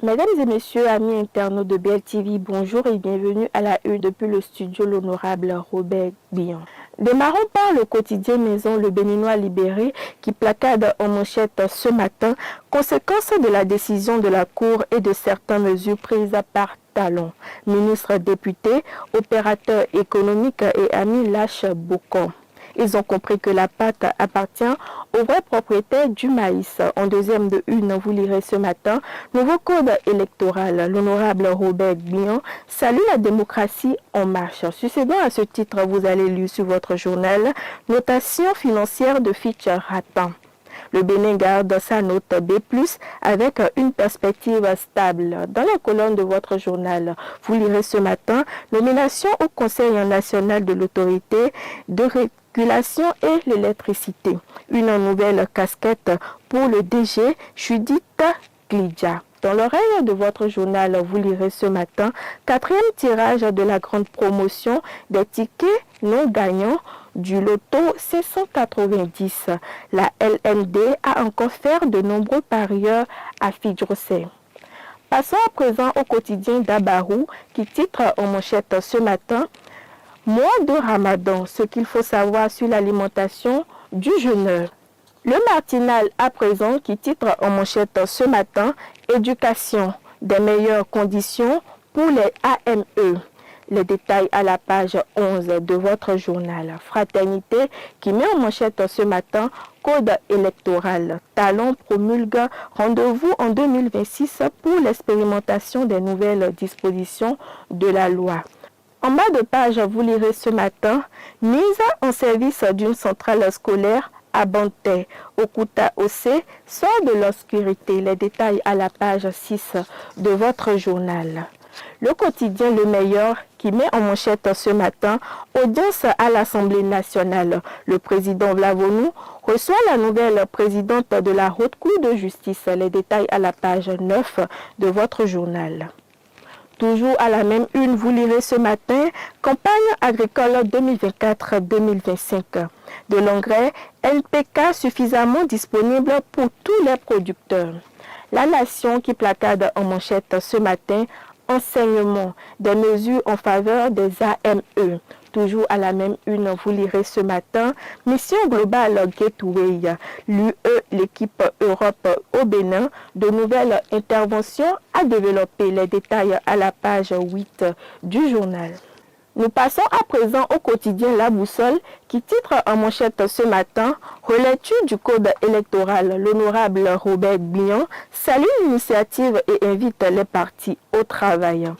Mesdames et messieurs, amis internautes de BLTV, bonjour et bienvenue à la une depuis le studio l'honorable Robert Billon. Démarrons par le quotidien Maison, le Béninois libéré qui placade en manchette ce matin, conséquence de la décision de la Cour et de certaines mesures prises par Talon. Ministre, député, opérateur économique et amis lâchent Bocon. Ils ont compris que la pâte appartient aux vrais propriétaires du maïs. En deuxième de une, vous lirez ce matin, nouveau code électoral. L'honorable Robert Billon salue la démocratie en marche. Succédant à ce titre, vous allez lire sur votre journal, notation financière de Fitch Rattan. Le Bénin garde sa note B+, avec une perspective stable. Dans la colonne de votre journal, vous lirez ce matin, nomination au Conseil national de l'autorité de régulation et l'électricité. Une nouvelle casquette pour le DG Judith Glidja. Dans l'oreille de votre journal, vous lirez ce matin, 4e tirage de la grande promotion des tickets non gagnants du loto 690. La LND a encore fait de nombreux parieurs à Fidjrosé. Passons à présent au quotidien d'Abarou qui titre en manchette ce matin « Mois de Ramadan, ce qu'il faut savoir sur l'alimentation du jeûneur ». Le Martinal à présent qui titre en manchette ce matin « Éducation, des meilleures conditions pour les AME ». Les détails à la page 11 de votre journal. Fraternité qui met en manchette ce matin code électoral. Talon promulgue rendez-vous en 2026 pour l'expérimentation des nouvelles dispositions de la loi. En bas de page, vous lirez ce matin mise en service d'une centrale scolaire à Banté. Okuta OC sort de l'obscurité. Les détails à la page 6 de votre journal. Le quotidien Le Meilleur qui met en manchette ce matin, audience à l'Assemblée nationale. Le président Vlavonou reçoit la nouvelle présidente de la Haute Cour de justice. Les détails à la page 9 de votre journal. Toujours à la même une, vous lirez ce matin, campagne agricole 2024-2025. De l'engrais NPK suffisamment disponible pour tous les producteurs. La Nation qui placade en manchette ce matin, enseignement, des mesures en faveur des AME. Toujours à la même une, vous lirez ce matin, mission globale Gateway, l'UE, l'équipe Europe au Bénin, de nouvelles interventions à développer. Les détails à la page 8 du journal. Nous passons à présent au quotidien La Boussole qui titre en manchette ce matin « Relecture du code électoral ». L'honorable Robert Billon salue l'initiative et invite les partis au travail.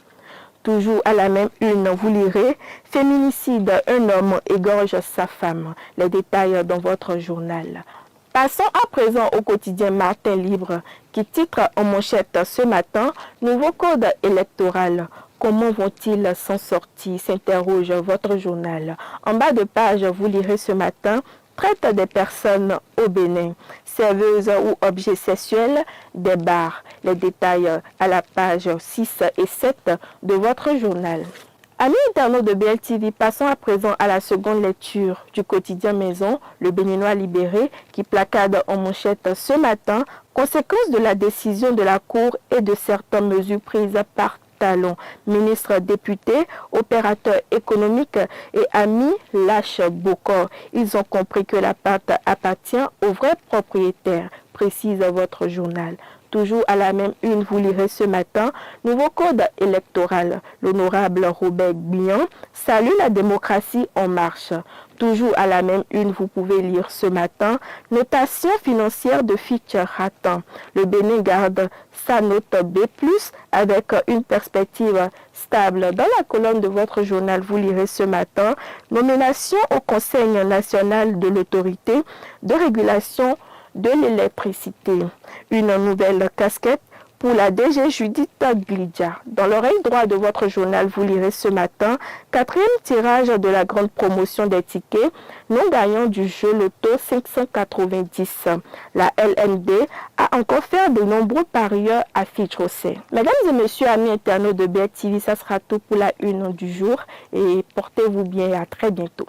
Toujours à la même une, vous lirez « Féminicide, un homme égorge sa femme ». Les détails dans votre journal. Passons à présent au quotidien Martin Libre qui titre en manchette ce matin « Nouveau code électoral ». Comment vont-ils s'en sortir s'interroge votre journal. En bas de page, vous lirez ce matin « Traite des personnes au Bénin, serveuses ou objets sexuels des bars ». Les détails à la page 6 et 7 de votre journal. Amis internautes de BLTV, passons à présent à la seconde lecture du quotidien Maison, le Béninois libéré qui placade en manchette ce matin, conséquence de la décision de la Cour et de certaines mesures prises par Talon. Ministre, député, opérateur économique et amis lâchent Bocor. Ils ont compris que la pâte appartient aux vrais propriétaires, précise votre journal. Toujours à la même une, vous lirez ce matin, nouveau code électoral. L'honorable Robert Billon salue la démocratie en marche. Toujours à la même une, vous pouvez lire ce matin, notation financière de Fitch Rattan. Le Bénin garde sa note B+, avec une perspective stable. Dans la colonne de votre journal, vous lirez ce matin, nomination au Conseil national de l'autorité de régulation de l'électricité. Une nouvelle casquette pour la DG Judith Glidja. Dans l'oreille droite de votre journal, vous lirez ce matin, 4e tirage de la grande promotion des tickets non gagnants du jeu Loto 590. La LND a encore fait de nombreux parieurs à Fidjrosé. Mesdames et messieurs, amis internautes de BLTV, ça sera tout pour la une du jour et portez-vous bien et à très bientôt.